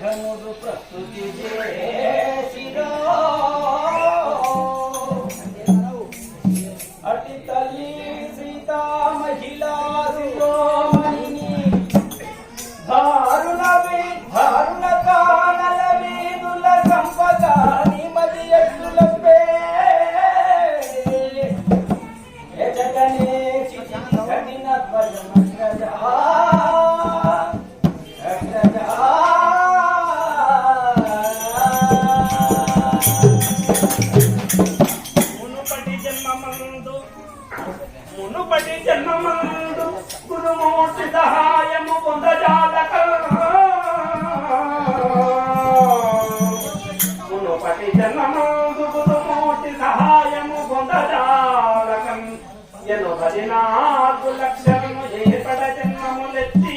ధనుడు ప్రస్తుతి అటి తల్లి సీతా మహిళా శిరోమణిని దారుణ కానల వీధుల సంపద నిమది ఎట్లులపే జగనే కఠిన ధ్వజమగ్రజా మునుపటి జన్మమందు గురుమూర్తి సహాయము పొందజాలక మునుపటి జన్మమందు గురుమూర్తి సహాయము పొందజాలకం 84 లక్షము ఏపడ జన్మములెత్తి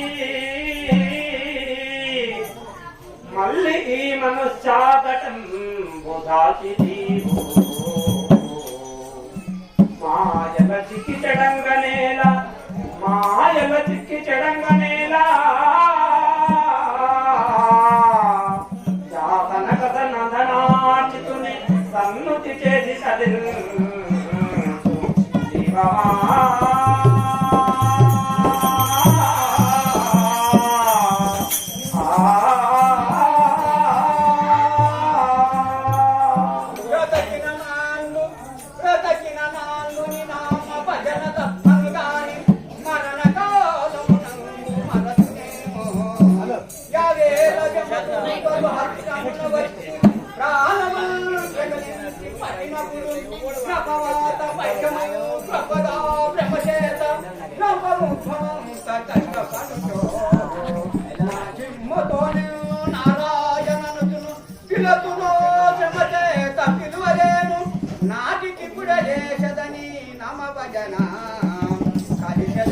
మళ్ళీ ఈ మనుష్యాగటం బుధాకి దీవు మాయల చిక్కి చెడంగనేలా మాయల చిక్కి చెడంగనేలా యాతన కథ నందనాచితుని సన్నుతి చేసి సదిల్ శివమా నాటికి పుడేశదని నమ భజన కలిశద